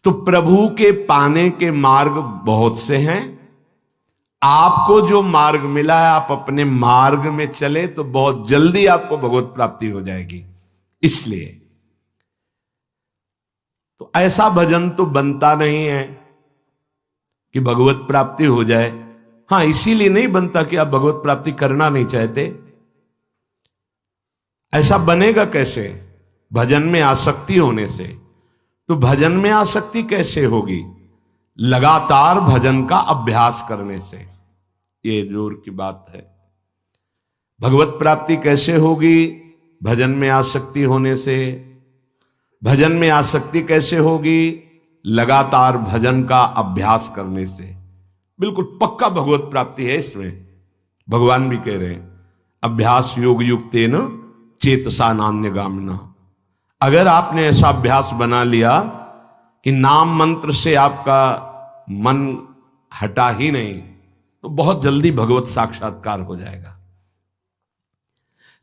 तो प्रभु के पाने के मार्ग बहुत से हैं। आपको जो मार्ग मिला है, आप अपने मार्ग में चले तो बहुत जल्दी आपको भगवत प्राप्ति हो जाएगी। इसलिए तो ऐसा भजन तो बनता नहीं है कि भगवत प्राप्ति हो जाए। हां, इसीलिए नहीं बनता कि आप भगवत प्राप्ति करना नहीं चाहते। ऐसा बनेगा कैसे? भजन में आसक्ति होने से। तो भजन में आसक्ति कैसे होगी? लगातार भजन का अभ्यास करने से। ये जोर की बात है। भगवत प्राप्ति कैसे होगी? भजन में आसक्ति होने से। भजन में आसक्ति कैसे होगी? लगातार भजन का अभ्यास करने से। बिल्कुल पक्का भगवत प्राप्ति है इसमें। भगवान भी कह रहे हैं, अभ्यास योग युक्तेन चेतसा नान्यगामिना। अगर आपने ऐसा अभ्यास बना लिया कि नाम मंत्र से आपका मन हटा ही नहीं, तो बहुत जल्दी भगवत साक्षात्कार हो जाएगा।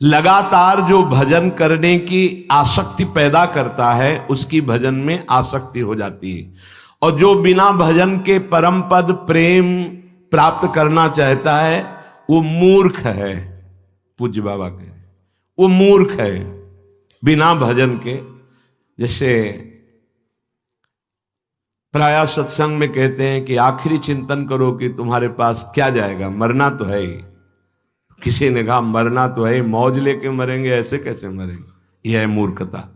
लगातार जो भजन करने की आसक्ति पैदा करता है, उसकी भजन में आसक्ति हो जाती है। और जो बिना भजन के परम पद प्रेम प्राप्त करना चाहता है, वो मूर्ख है। पूज्य बाबा कह रहे हैं, वो मूर्ख है बिना भजन के। जैसे प्रायः सत्संग में कहते हैं कि आखिरी चिंतन करो कि तुम्हारे पास क्या जाएगा, मरना तो है ही। किसी ने कहा मरना तो है, मौज लेके मरेंगे, ऐसे कैसे मरेंगे? यह है मूर्खता।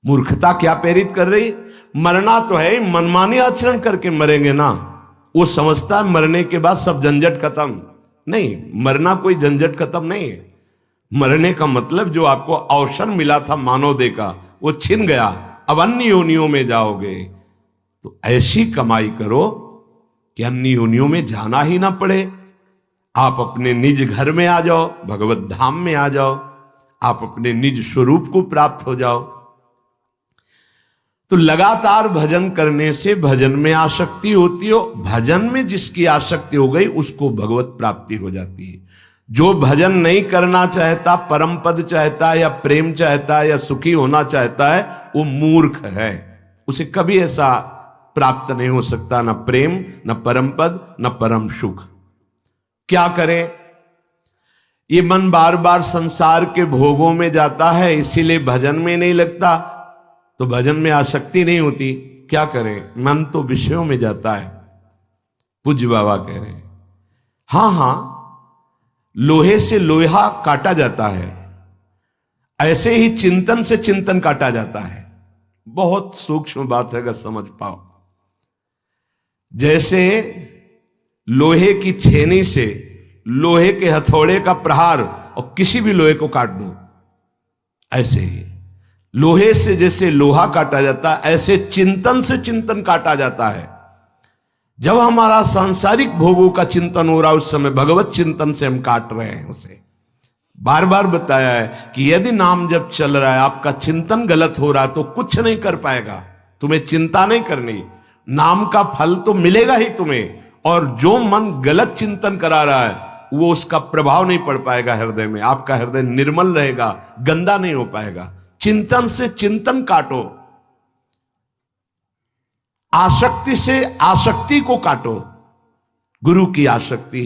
मूर्खता क्या प्रेरित कर रही? मरना तो है, मनमानी आचरण करके मरेंगे ना। वो समझता है मरने के बाद सब झंझट खत्म। नहीं, मरना कोई झंझट खत्म नहीं है। मरने का मतलब जो आपको अवसर मिला था मानव देह का, वो छिन गया, अब अन्य योनियों में जाओगे। तो ऐसी कमाई करो कि अन्य योनियों में जाना ही ना पड़े। आप अपने निज घर में आ जाओ, भगवत धाम में आ जाओ, आप अपने निज स्वरूप को प्राप्त हो जाओ। तो लगातार भजन करने से भजन में आसक्ति होती हो। भजन में जिसकी आसक्ति हो गई, उसको भगवत प्राप्ति हो जाती है। जो भजन नहीं करना चाहता, परम पद चाहता है, या प्रेम चाहता है, या सुखी होना चाहता है, वो मूर्ख है। उसे कभी ऐसा प्राप्त नहीं हो सकता, न प्रेम, न परम पद, न परम सुख। क्या करे? ये मन बार बार संसार के भोगों में जाता है, इसीलिए भजन में नहीं लगता। तो भजन में आसक्ति नहीं होती। क्या करें? मन तो विषयों में जाता है। पूज्य बाबा कह रहे हैं, हां हां, लोहे से लोहा काटा जाता है, ऐसे ही चिंतन से चिंतन काटा जाता है। बहुत सूक्ष्म बात है, अगर समझ पाओ। जैसे लोहे की छेनी से लोहे के हथौड़े का प्रहार और किसी भी लोहे को काट दो, ऐसे ही लोहे से जैसे लोहा काटा जाता है, ऐसे चिंतन से चिंतन काटा जाता है। जब हमारा सांसारिक भोगों का चिंतन हो रहा है, उस समय भगवत चिंतन से हम काट रहे हैं उसे। बार बार बताया है कि यदि नाम जब चल रहा है, आपका चिंतन गलत हो रहा है, तो कुछ नहीं कर पाएगा। तुम्हें चिंता नहीं करनी, नाम का फल तो मिलेगा ही तुम्हें। और जो मन गलत चिंतन करा रहा है, वो उसका प्रभाव नहीं पड़ पाएगा हृदय में। आपका हृदय निर्मल रहेगा, गंदा नहीं हो पाएगा। चिंतन से चिंतन काटो, आसक्ति से आसक्ति को काटो। गुरु की आसक्ति,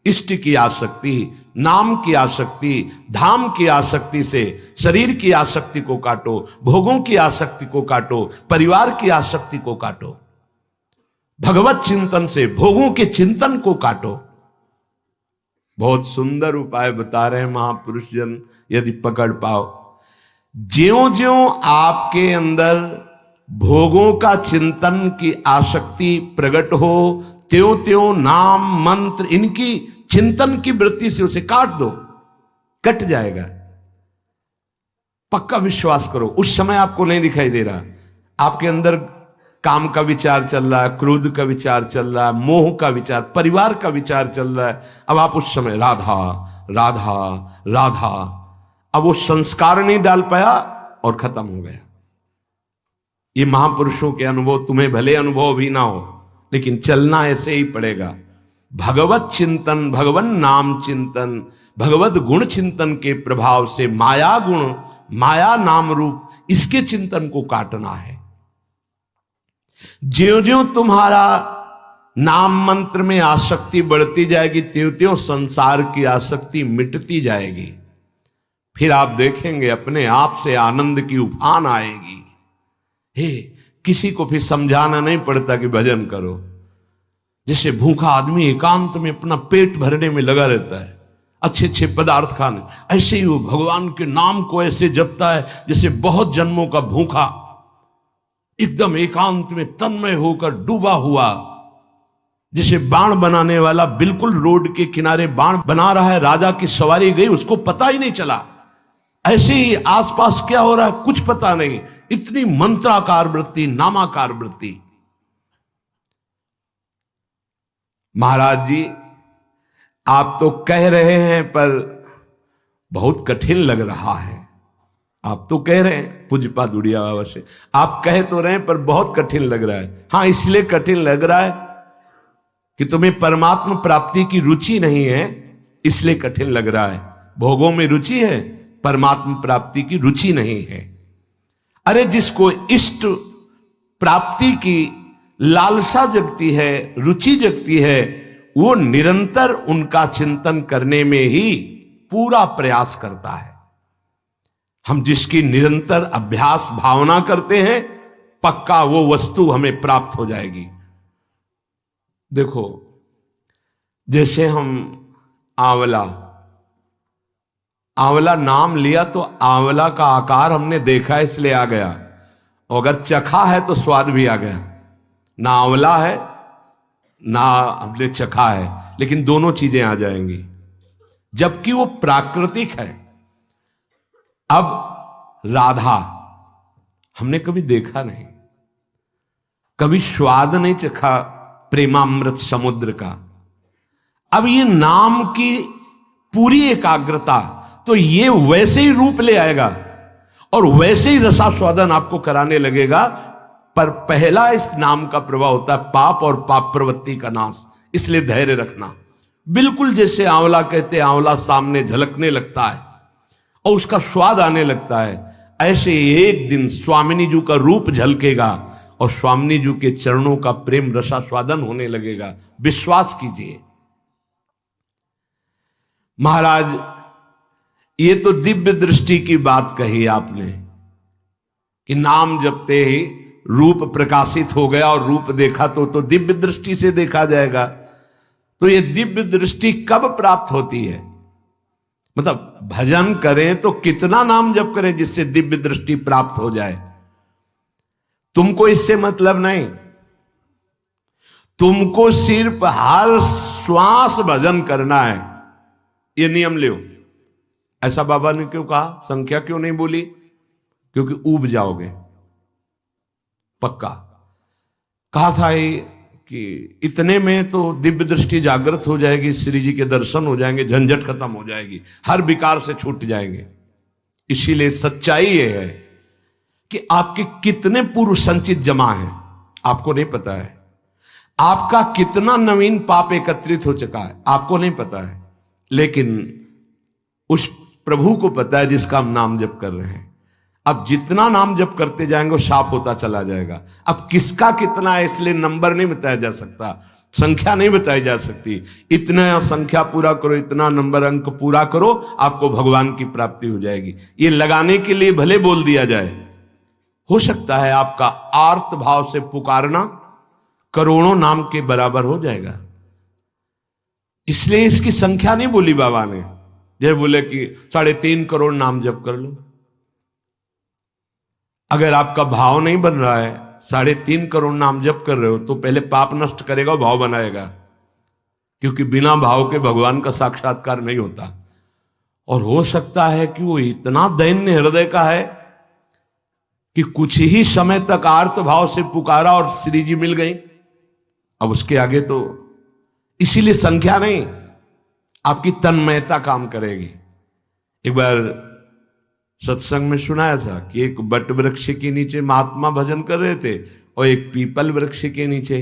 इष्ट की आसक्ति, नाम की आसक्ति, धाम की आसक्ति से शरीर की आसक्ति को काटो, भोगों की आसक्ति को काटो, परिवार की आसक्ति को काटो। भगवत चिंतन से भोगों के चिंतन को काटो। बहुत सुंदर उपाय बता रहे हैं महापुरुष जन, यदि पकड़ पाओ। ज्यों ज्यों आपके अंदर भोगों का चिंतन की आसक्ति प्रकट हो, त्यों त्यों नाम मंत्र इनकी चिंतन की वृत्ति से उसे काट दो, कट जाएगा। पक्का विश्वास करो। उस समय आपको नहीं दिखाई दे रहा, आपके अंदर काम का विचार चल रहा है, क्रोध का विचार चल रहा है, मोह का विचार, परिवार का विचार चल रहा है। अब आप उस समय राधा राधा राधा, अब वो संस्कार नहीं डाल पाया और खत्म हो गया। ये महापुरुषों के अनुभव, तुम्हें भले अनुभव भी ना हो, लेकिन चलना ऐसे ही पड़ेगा। भगवत चिंतन, भगवन नाम चिंतन, भगवत गुण चिंतन के प्रभाव से माया गुण, माया नाम रूप, इसके चिंतन को काटना है। ज्यों ज्यों तुम्हारा नाम मंत्र में आसक्ति बढ़ती जाएगी, त्यों त्यों संसार की आसक्ति मिटती जाएगी। फिर आप देखेंगे अपने आप से आनंद की उफान आएगी। हे, किसी को फिर समझाना नहीं पड़ता कि भजन करो। जैसे भूखा आदमी एकांत में अपना पेट भरने में लगा रहता है, अच्छे अच्छे पदार्थ खाने, ऐसे ही वो भगवान के नाम को ऐसे जपता है जैसे बहुत जन्मों का भूखा, एकदम एकांत में तन्मय होकर डूबा हुआ। जैसे बाण बनाने वाला बिल्कुल रोड के किनारे बाण बना रहा है, राजा की सवारी गई उसको पता ही नहीं चला। ऐसे ही आसपास क्या हो रहा है कुछ पता नहीं, इतनी मंत्राकार वृत्ति, नामाकार वृत्ति। महाराज जी आप तो कह रहे हैं पर बहुत कठिन लग रहा है। आप तो कह रहे हैं पूज्यपाद उड़िया बाबा से, आप कह तो रहे हैं पर बहुत कठिन लग रहा है। हां, इसलिए कठिन लग रहा है कि तुम्हें परमात्मा प्राप्ति की रुचि नहीं है, इसलिए कठिन लग रहा है। भोगों में रुचि है, परमात्मा प्राप्ति की रुचि नहीं है। अरे जिसको इष्ट प्राप्ति की लालसा जगती है, रुचि जगती है, वो निरंतर उनका चिंतन करने में ही पूरा प्रयास करता है। हम जिसकी निरंतर अभ्यास भावना करते हैं, पक्का वो वस्तु हमें प्राप्त हो जाएगी। देखो, जैसे हम आंवला नाम लिया तो आंवला का आकार हमने देखा इसलिए आ गया, और अगर चखा है तो स्वाद भी आ गया। ना आंवला है ना हमने चखा है, लेकिन दोनों चीजें आ जाएंगी, जबकि वो प्राकृतिक है। अब राधा हमने कभी देखा नहीं, कभी स्वाद नहीं चखा प्रेमामृत समुद्र का। अब ये नाम की पूरी एकाग्रता, तो ये वैसे ही रूप ले आएगा और वैसे ही रसास्वादन आपको कराने लगेगा। पर पहला इस नाम का प्रभाव होता है पाप और पाप प्रवृत्ति का नाश, इसलिए धैर्य रखना। बिल्कुल जैसे आंवला कहते, आंवला सामने झलकने लगता है और उसका स्वाद आने लगता है, ऐसे एक दिन स्वामिनी जी का रूप झलकेगा और स्वामिनी जी के चरणों का प्रेम रसास्वादन होने लगेगा। विश्वास कीजिए। महाराज ये तो दिव्य दृष्टि की बात कही आपने कि नाम जपते ही रूप प्रकाशित हो गया और रूप देखा तो दिव्य दृष्टि से देखा जाएगा। तो ये दिव्य दृष्टि कब प्राप्त होती है? मतलब भजन करें तो कितना नाम जप करें जिससे दिव्य दृष्टि प्राप्त हो जाए। तुमको इससे मतलब नहीं, तुमको सिर्फ हर श्वास भजन करना है, ये नियम लो। ऐसा बाबा ने क्यों कहा? संख्या क्यों नहीं बोली? क्योंकि ऊब जाओगे। पक्का कहा था कि इतने में तो दिव्य दृष्टि जागृत हो जाएगी, श्री जी के दर्शन हो जाएंगे, झंझट खत्म हो जाएगी, हर विकार से छूट जाएंगे। इसीलिए सच्चाई ये है कि आपके कितने पूर्व संचित जमा हैं आपको नहीं पता है, आपका कितना नवीन पाप एकत्रित हो चुका है आपको नहीं पता है, लेकिन उस प्रभु को पता है जिसका हम नाम जप कर रहे हैं। अब जितना नाम जप करते जाएंगे वो साफ होता चला जाएगा। अब किसका कितना है इसलिए नंबर नहीं बताया जा सकता, संख्या नहीं बताई जा सकती। इतना संख्या पूरा करो, इतना नंबर अंक पूरा करो, आपको भगवान की प्राप्ति हो जाएगी। ये लगाने के लिए भले बोल दिया जाए, हो सकता है आपका आर्त भाव से पुकारना करोड़ों नाम के बराबर हो जाएगा। इसलिए इसकी संख्या नहीं बोली बाबा ने। जैसे बोले कि 3.5 करोड़ नाम जप कर लो। अगर आपका भाव नहीं बन रहा है, 3.5 करोड़ नाम जप कर रहे हो, तो पहले पाप नष्ट करेगा, भाव बनाएगा। क्योंकि बिना भाव के भगवान का साक्षात्कार नहीं होता। और हो सकता है कि वो इतना दैन्य हृदय का है कि कुछ ही समय तक आर्त भाव से पुकारा और श्री जी मिल गई। अब उसके आगे तो इसीलिए संख्या नहीं, आपकी तन्मयता काम करेगी। एक बार सत्संग में सुनाया था कि एक बट वृक्ष के नीचे महात्मा भजन कर रहे थे और एक पीपल वृक्ष के नीचे।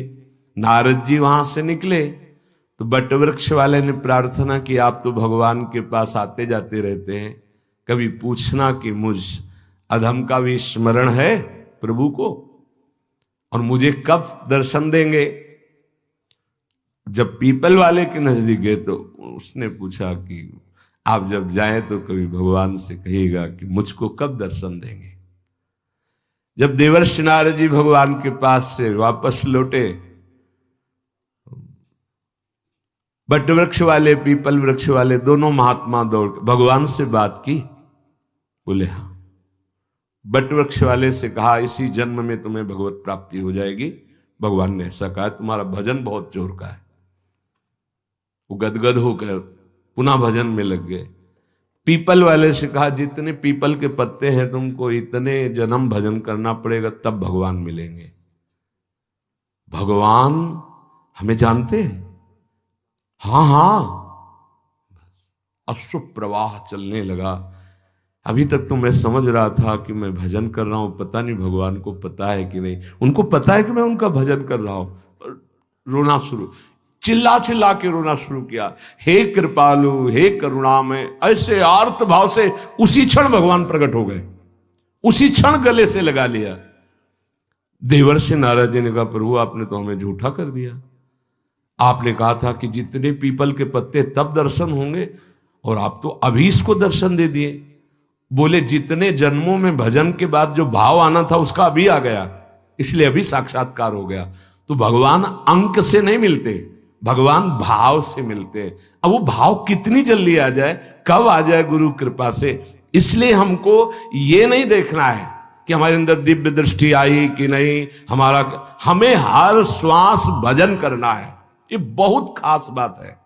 नारद जी वहां से निकले तो बट वृक्ष वाले ने प्रार्थना की, आप तो भगवान के पास आते जाते रहते हैं, कभी पूछना कि मुझ अधम का भी स्मरण है प्रभु को। और मुझे कब दर्शन देंगे? जब पीपल वाले के नजदीक गए तो उसने पूछा कि आप जब जाएं तो कभी भगवान से कहिएगा कि मुझको कब दर्शन देंगे। जब देवर्षि नारद जी भगवान के पास से वापस लौटे, बट वृक्ष वाले, पीपल वृक्ष वाले दोनों महात्मा दौड़ भगवान से बात की। बोले हाँ। बट वृक्ष वाले से कहा इसी जन्म में तुम्हें भगवत प्राप्ति हो जाएगी। भगवान ने ऐसा कहा, तुम्हारा भजन बहुत जोर का है। वो गदगद होकर पुनः भजन में लग गए। पीपल वाले से कहा जितने पीपल के पत्ते हैं तुमको इतने जन्म भजन करना पड़ेगा तब भगवान मिलेंगे। भगवान हमें जानते हैं? हाँ हाँ। अश्रु प्रवाह चलने लगा। अभी तक तो मैं समझ रहा था कि मैं भजन कर रहा हूं, पता नहीं भगवान को पता है कि नहीं। उनको पता है कि मैं उनका भजन कर रहा हूं। रोना शुरू, चिल्ला चिल्ला के रोना शुरू किया, हे कृपालु, हे करुणामय। ऐसे आर्त भाव से उसी क्षण भगवान प्रकट हो गए, उसी क्षण गले से लगा लिया। देवर्षि नारद जी ने कहा प्रभु आपने तो हमें झूठा कर दिया। आपने कहा था कि जितने पीपल के पत्ते तब दर्शन होंगे, और आप तो अभी इसको दर्शन दे दिए। बोले जितने जन्मों में भजन के बाद जो भाव आना था उसका अभी आ गया, इसलिए अभी साक्षात्कार हो गया। तो भगवान अंक से नहीं मिलते, भगवान भाव से मिलते। अब वो भाव कितनी जल्दी आ जाए, कब आ जाए गुरु कृपा से। इसलिए हमको ये नहीं देखना है कि हमारे अंदर दिव्य दृष्टि आई कि नहीं, हमें हर श्वास भजन करना है। ये बहुत खास बात है।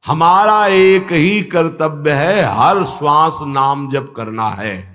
हमारा एक ही कर्तव्य है, हर श्वास नाम जप करना है।